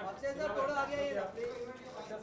Akshay sir थोड़ा आगे आइए। अक्षय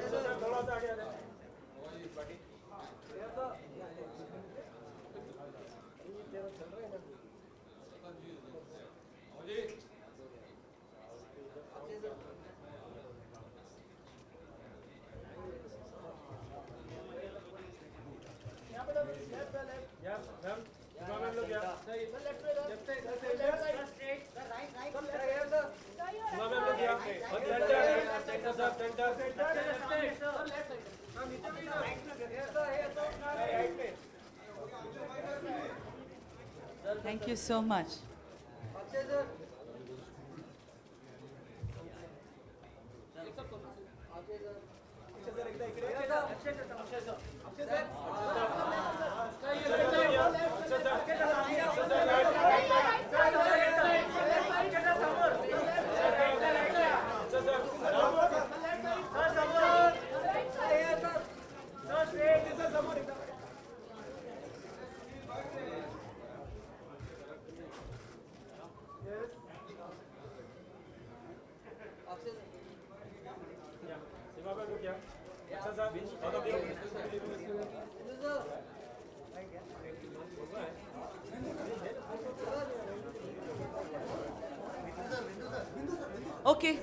सर थोड़ा सा आगे आ जाए। Thank you so much. Okay.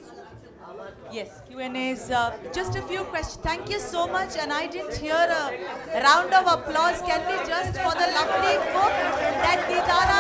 Yes, Q&A is just a few questions. Thank you so much. And I didn't hear a round of applause. Can we just for the lovely book that Deedara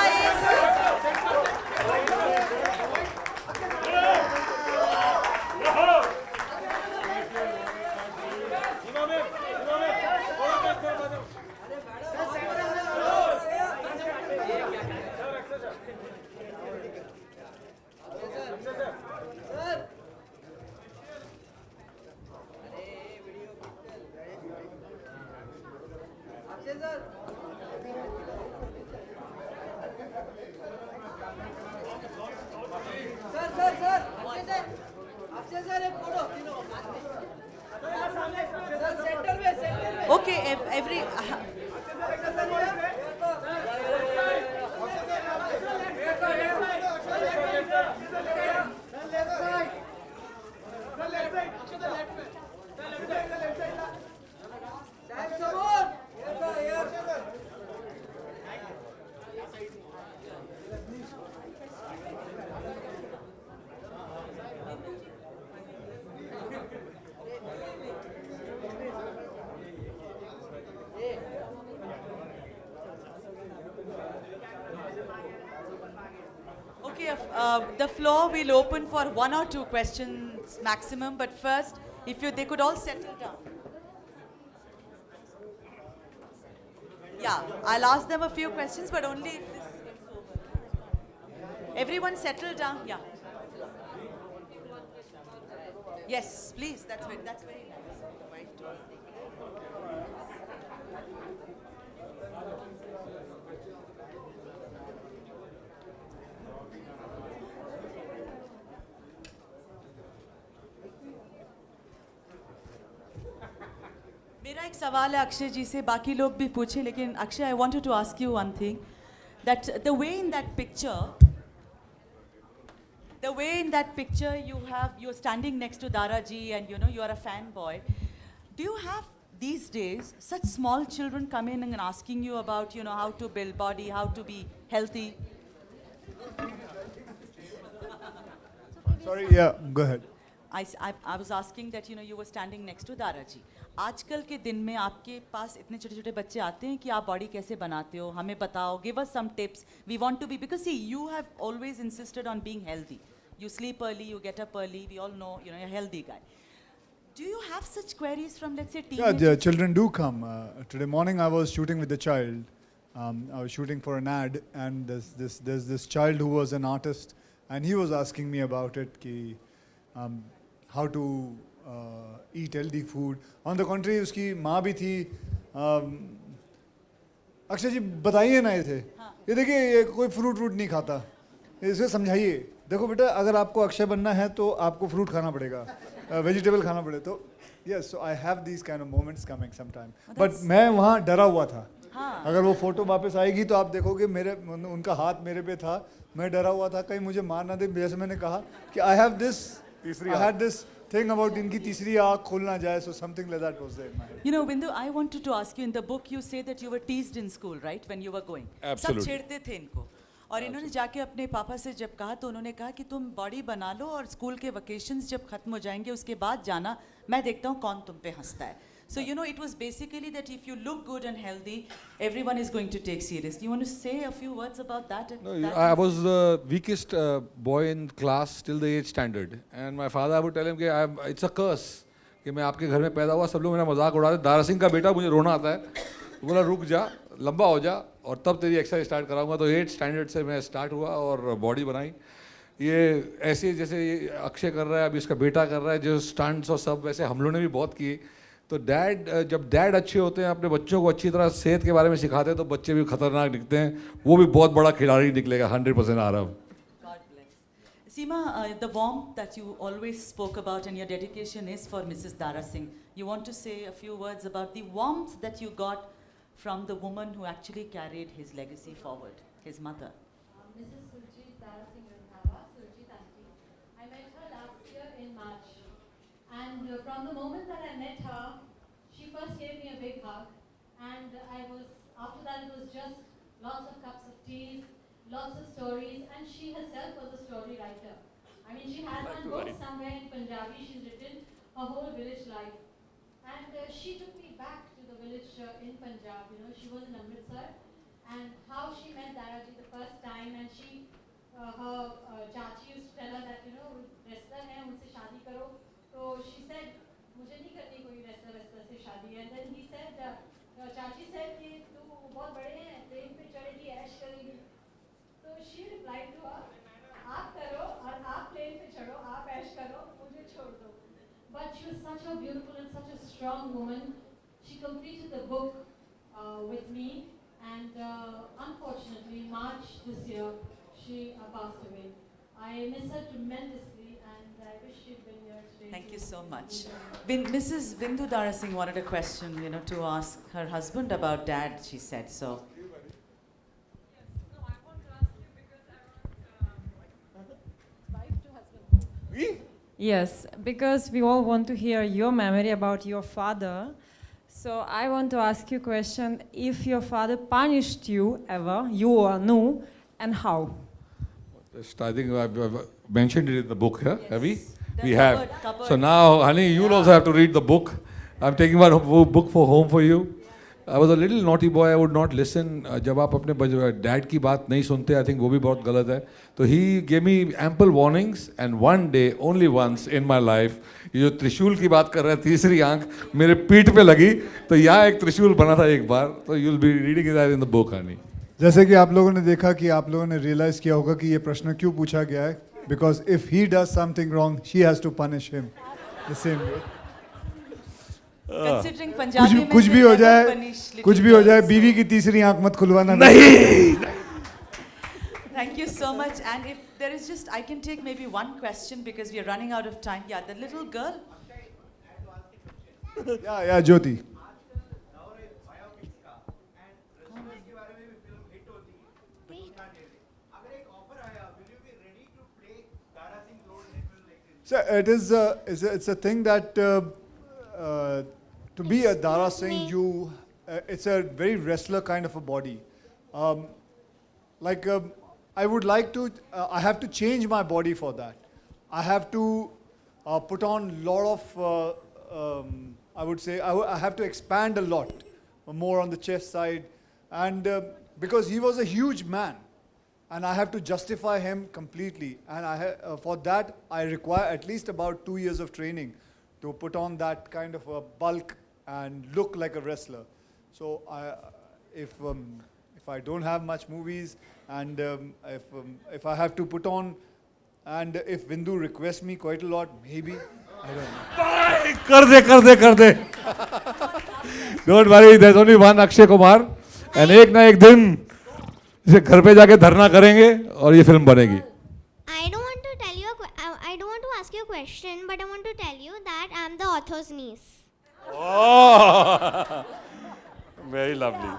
Okay, every... Okay, the floor will open for 1 or 2 questions maximum, but first, if they could all settle down. Yeah, I'll ask them a few questions, but only if this gets over. Everyone settle down, yeah. Yes, please, that's very nice. Wife too. मेरा एक सवाल है अक्षय जी से, बाकी लोग भी पूछे, लेकिन Akshay, I wanted to ask you one thing, that the way in that picture you're standing next to Dara ji and you are a fanboy. Do you have these days such small children come in and asking you about how to build body, how to be healthy? Sorry, yeah, go ahead. I was asking that you were standing next to Dara ji. आजकल के दिन में आपके पास इतने छोटे छोटे बच्चे आते हैं कि आप बॉडी कैसे बनाते हो, हमें बताओ, give us some tips. We want to be, because see, you have always insisted on being healthy. You sleep early, you get up early, we all know, you're a healthy guy. Do you have such queries from, let's say, teenagers? Yeah, the children do come. Today morning I was shooting with the child. I was shooting for an ad, and there's this child who was an artist, and he was asking me about it, how to eat healthy food. On the contrary, uski maa bhi thi, Akshay जी बताइए ना ये थे, ये देखिए ये कोई fruit नहीं खाता, इसे समझाइए, देखो बेटा अगर आपको अक्षय बनना है तो आपको फ्रूट खाना पड़ेगा, वेजिटेबल खाना पड़ेगा। तो yes, so I have these kind of moments coming some time, but मैं वहाँ डरा हुआ था। अगर वो फोटो वापस आएगी तो आप देखोगे मेरे उनका हाथ मेरे पे था, मैं डरा हुआ था कहीं मुझे मार ना दे। जैसे मैंने कहा कि I have this thing about इनकी तीसरी आँख खोल ना जाए, so something like that was there in my head. You know, Bindu, I wanted to ask you, in the book you say that you were teased in school, right, when you were going? Absolutely. सब छेड़ते थे इनको, और इन्होंने जाके अपने पापा से जब कहा तो उन्होंने कहा कि तुम बॉडी बना लो और स्कूल के वेकेशंस जब खत्म हो जाएंगे उसके बाद जाना, मैं देखता हूँ कौन तुम पे हंसता है. So you know, it was basically that if you look good and healthy, everyone is going to take seriously. You want to say a few words about that? No, I was the weakest boy in class till the 8th standard, and my father, I would tell him कि it's a curse कि मैं आपके घर में पैदा हुआ, सब लोग मेरा मजाक उड़ाते, दारा सिंह का बेटा, मुझे रोना आता है, तो बोला रुक जा, लंबा हो जा और तब तेरी एक्सरसाइज स्टार्ट कराऊंगा। तो 8th स्टैंडर्ड से मैं स्टार्ट हुआ और बॉडी बनाई। ये ऐसे जैसे ये अक्षय कर रहा है, अभी इसका बेटा कर रहा है, जो स्टंट्स और सब वैसे हम लोगों ने भी बहुत किए। तो जब डैड अच्छे होते हैं, अपने बच्चों को अच्छी तरह सेहत के बारे में सिखाते हैं, तो बच्चे भी खतरनाक दिखते हैं, वो भी बहुत बड़ा खिलाड़ी निकलेगा 100% आराम। Seema, the warmth that you always spoke about and your dedication is for Mrs. Dara Singh. You want to say a few words about the warmth that you got from the woman who actually carried his legacy forward, his mother? Mrs. Dara Singh Randhawa, Surjit aunty. I met her last year in March. And from the moment that I met her, she first gave me a big hug. And after that it was just lots of cups of tea, lots of stories. And she herself was a story writer. I mean, she has one book somewhere in Punjabi, she's written her whole village life. And she took me back to the village in Punjab. You know, she was in Amritsar. And how she met Daraji the first time, and her chachi used to tell her that, you know, wrestler hai, unse shaadi karo. So she said, मुझे नहीं करनी कोई wrestler से शादी. And then he said, चाची said कि तू बहुत बड़े हैं, प्लेन पे चढ़ेगी, ऐश करेगी. So she replied to her, आप करो और आप प्लेन पे चढ़ो, आप ऐश करो, मुझे छोड़ दो. But she was such a beautiful and such a strong woman. She completed the book with me, and unfortunately, March this year, she passed away. I miss her tremendously, and I wish she'd been here today. Thank you so much. Mrs. Bindu Dara Singh wanted a question, you know, to ask her husband about dad, she said so. Yes, because we all want to hear your memory about your father. So I want to ask you a question. If your father punished you ever, you or no, and how? I think I've mentioned it in the book here, have we? The We have. cupboard. So now, honey, you'll also have to read the book. I'm taking one book for home for you. I was a little naughty boy. I would not listen. जब आप अपने dad की बात नहीं सुनते, I think वो भी बहुत गलत है. तो he gave me ample warnings, and one day, only once in my life, ये जो त्रिशूल की बात कर रहा है, तीसरी आंख मेरे पीठ पे लगी, तो यहाँ एक त्रिशूल बना था एक बार. तो you'll be reading that in the book, honey. जैसे कि आप लोगों ने देखा कि आप लोगों ने रियलाइज किया होगा कि ये प्रश्न क्यों पूछा गया है, because if he does something wrong she has to punish him the same way. Considering Punjabi में कुछ भी they हो never जाए, punish little कुछ भी हो जाए, girls, बीवी की तीसरी आंख मत खुलवाना. नहीं. Thank you so much. And if there is just, I can take maybe one question because we are running out of time. Yeah, the little girl. या ज्योति. So it's a thing that to be a Dara Singh, it's a very wrestler kind of a body. I would like to, I have to change my body for that. I have to put on a lot of, I would say, I have to expand a lot more on the chest side, and because he was a huge man. And I have to justify him completely. And for that, I require at least about 2 years of training to put on that kind of a bulk and look like a wrestler. So if I don't have much movies, and if I have to put on, and if Bindu requests me quite a lot, maybe, I don't know. कर दे. Don't worry, there's only one Akshay Kumar. And एक ना एक दिन इसे घर पे जाके धरना करेंगे और ये फिल्म बनेगी. I don't want to tell you. I don't want to ask you a question, but I want to tell you that I'm the author's niece. Oh, very lovely.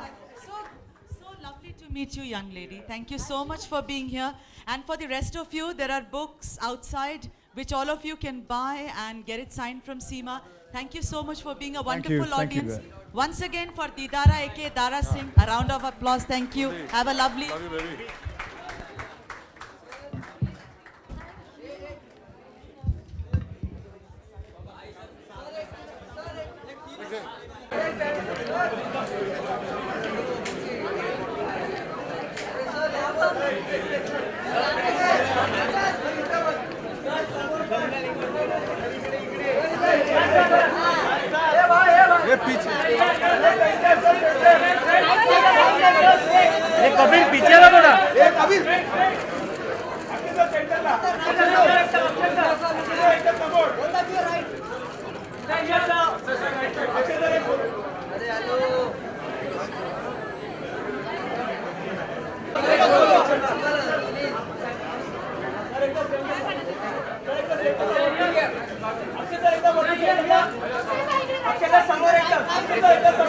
So lovely to meet you, young lady. Thank you so much for being here. And for the rest of you, there are books outside which all of you can buy and get it signed from Seema. Thank you so much for being a Thank you. wonderful Thank you, audience. Dara. Once again for Deedara aka Dara Singh, a round of applause. Thank you. Have a lovely. Love you, baby. Kabir पीछे ना थोड़ा कबीर समोर एकदम